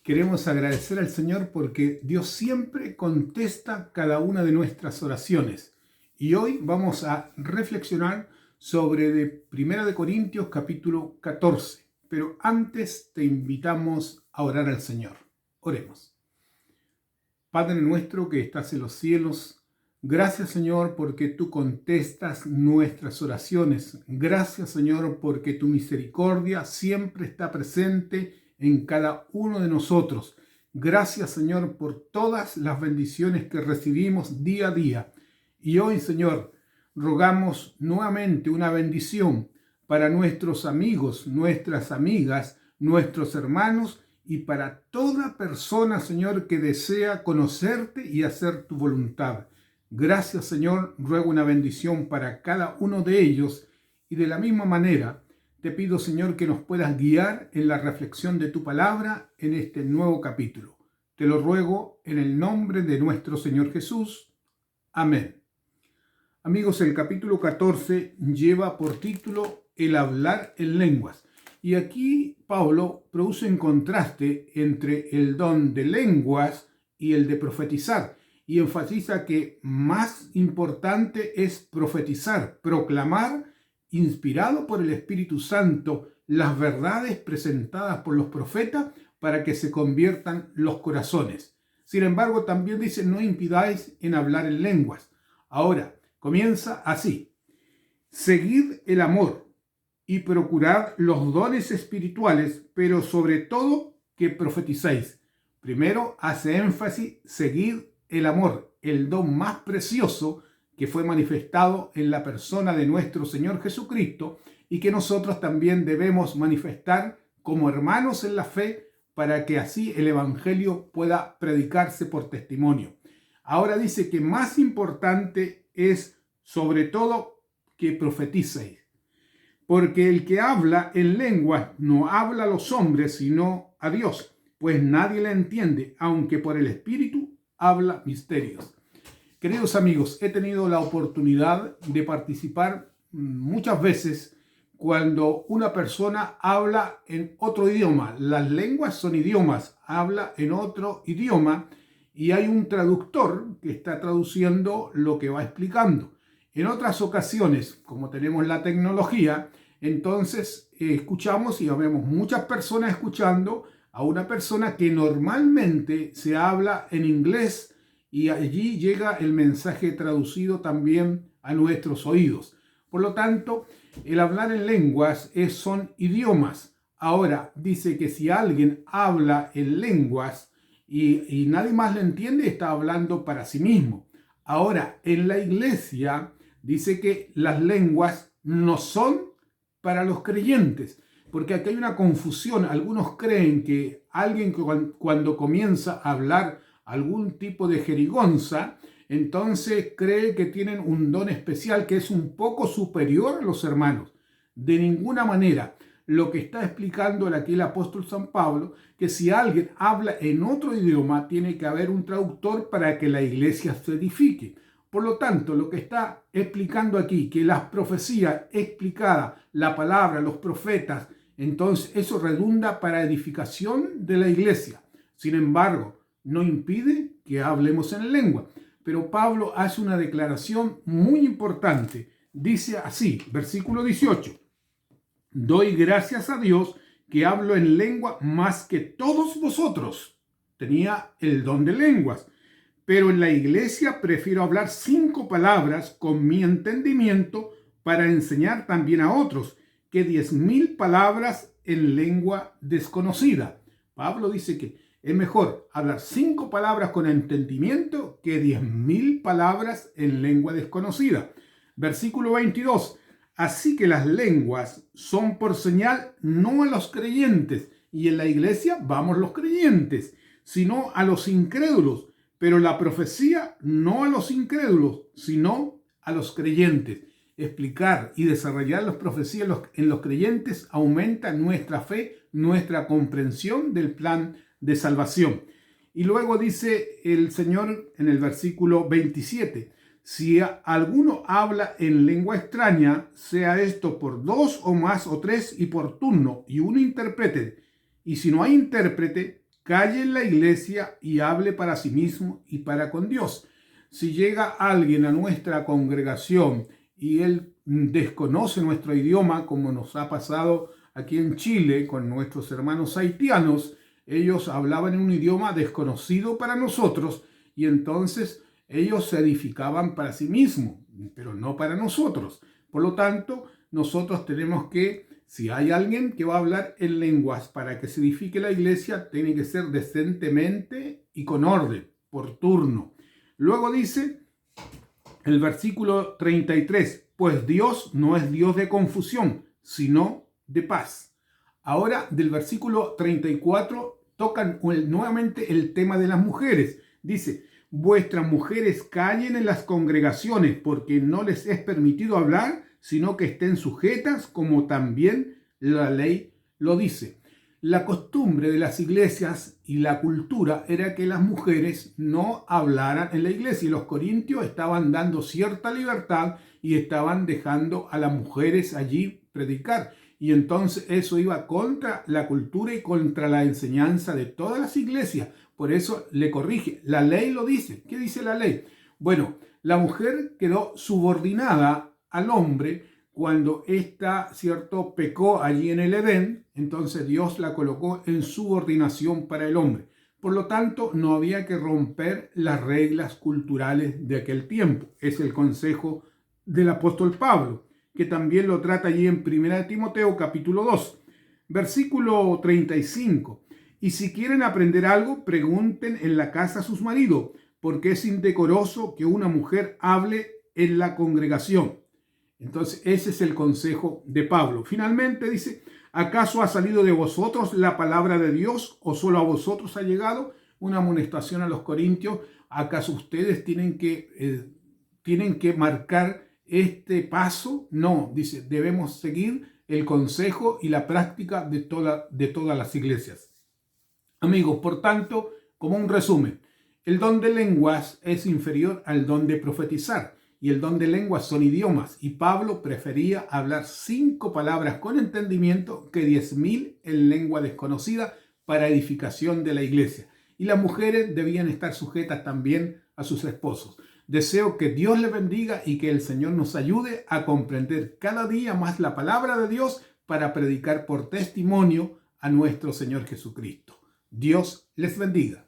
Queremos agradecer al Señor porque Dios siempre contesta cada una de nuestras oraciones. Y hoy vamos a reflexionar sobre de 1 de Corintios capítulo 14. Pero antes te invitamos a orar al Señor. Oremos. Padre nuestro que estás en los cielos, gracias Señor porque tú contestas nuestras oraciones. Gracias Señor porque tu misericordia siempre está presente en cada uno de nosotros. Gracias Señor por todas las bendiciones que recibimos día a día. Y hoy Señor, rogamos nuevamente una bendición para nuestros amigos, nuestras amigas, nuestros hermanos y para toda persona, Señor, que desea conocerte y hacer tu voluntad. Gracias, Señor, ruego una bendición para cada uno de ellos y de la misma manera te pido, Señor, que nos puedas guiar en la reflexión de tu palabra en este nuevo capítulo. Te lo ruego en el nombre de nuestro Señor Jesús. Amén. Amigos, el capítulo 14 lleva por título El hablar en lenguas. Y aquí Pablo produce un contraste entre el don de lenguas y el de profetizar. Y enfatiza que más importante es profetizar, proclamar, inspirado por el Espíritu Santo, las verdades presentadas por los profetas para que se conviertan los corazones. Sin embargo, también dice, no impidáis en hablar en lenguas. Ahora, comienza así. Seguid el amor y procurad los dones espirituales, pero sobre todo que profeticéis. Primero hace énfasis, seguid el amor, el don más precioso que fue manifestado en la persona de nuestro Señor Jesucristo y que nosotros también debemos manifestar como hermanos en la fe para que así el Evangelio pueda predicarse por testimonio. Ahora dice que más importante es sobre todo que profeticéis, porque el que habla en lenguas no habla a los hombres sino a Dios, pues nadie le entiende, aunque por el Espíritu habla misterios. Queridos amigos, he tenido la oportunidad de participar muchas veces cuando una persona habla en otro idioma. Las lenguas son idiomas, habla en otro idioma y hay un traductor que está traduciendo lo que va explicando. En otras ocasiones, como tenemos la tecnología, entonces escuchamos y vemos muchas personas escuchando a una persona que normalmente se habla en inglés y allí llega el mensaje traducido también a nuestros oídos. Por lo tanto, el hablar en lenguas son idiomas. Ahora, dice que si alguien habla en lenguas y nadie más le entiende, está hablando para sí mismo. Ahora, en la iglesia dice que las lenguas no son para los creyentes, porque aquí hay una confusión. Algunos creen que alguien que cuando comienza a hablar algún tipo de jerigonza, entonces cree que tienen un don especial que es un poco superior a los hermanos. De ninguna manera. Lo que está explicando aquí el apóstol San Pablo, que si alguien habla en otro idioma, tiene que haber un traductor para que la iglesia se edifique. Por lo tanto, lo que está explicando aquí, que las profecías explicadas, la palabra, los profetas, entonces eso redunda para edificación de la iglesia. Sin embargo, no impide que hablemos en lengua. Pero Pablo hace una declaración muy importante. Dice así, versículo 18. Doy gracias a Dios que hablo en lengua más que todos vosotros. Tenía el don de lenguas. Pero en la iglesia prefiero hablar 5 palabras con mi entendimiento para enseñar también a otros que 10,000 palabras en lengua desconocida. Pablo dice que es mejor hablar 5 palabras con entendimiento que 10,000 palabras en lengua desconocida. Versículo 22. Así que las lenguas son por señal no a los creyentes, y en la iglesia vamos los creyentes, sino a los incrédulos, pero la profecía no a los incrédulos, sino a los creyentes. Explicar y desarrollar las profecías en los creyentes aumenta nuestra fe, nuestra comprensión del plan de salvación. Y luego dice el Señor en el versículo 27, si alguno habla en lengua extraña, sea esto por 2 o más o 3 y por turno, y uno intérprete. Y si no hay intérprete, calle en la iglesia y hable para sí mismo y para con Dios. Si llega alguien a nuestra congregación y él desconoce nuestro idioma, como nos ha pasado aquí en Chile con nuestros hermanos haitianos, ellos hablaban en un idioma desconocido para nosotros y entonces ellos se edificaban para sí mismos, pero no para nosotros. Por lo tanto, nosotros tenemos que, si hay alguien que va a hablar en lenguas para que se edifique la iglesia, tiene que ser decentemente y con orden, por turno. Luego dice el versículo 33, pues Dios no es Dios de confusión, sino de paz. Ahora del versículo 34 tocan nuevamente el tema de las mujeres. Dice, vuestras mujeres callen en las congregaciones porque no les es permitido hablar, sino que estén sujetas como también la ley lo dice. La costumbre de las iglesias y la cultura era que las mujeres no hablaran en la iglesia y los corintios estaban dando cierta libertad y estaban dejando a las mujeres allí predicar. Y entonces eso iba contra la cultura y contra la enseñanza de todas las iglesias. Por eso le corrige. La ley lo dice. ¿Qué dice la ley? Bueno, la mujer quedó subordinada al hombre cuando ésta, cierto, pecó allí en el Edén. Entonces Dios la colocó en subordinación para el hombre. Por lo tanto, no había que romper las reglas culturales de aquel tiempo. Es el consejo del apóstol Pablo, que también lo trata allí en 1 Timoteo capítulo 2, versículo 35. Y si quieren aprender algo, pregunten en la casa a sus maridos, porque es indecoroso que una mujer hable en la congregación. Entonces, ese es el consejo de Pablo. Finalmente dice, ¿acaso ha salido de vosotros la palabra de Dios o solo a vosotros ha llegado? Una amonestación a los corintios. ¿Acaso ustedes tienen que marcar este paso? No, dice, debemos seguir el consejo y la práctica de todas las iglesias. Amigos, por tanto, como un resumen, el don de lenguas es inferior al don de profetizar. Y el don de lenguas son idiomas, y Pablo prefería hablar 5 palabras con entendimiento que 10.000 en lengua desconocida para edificación de la iglesia. Y las mujeres debían estar sujetas también a sus esposos. Deseo que Dios les bendiga y que el Señor nos ayude a comprender cada día más la palabra de Dios para predicar por testimonio a nuestro Señor Jesucristo. Dios les bendiga.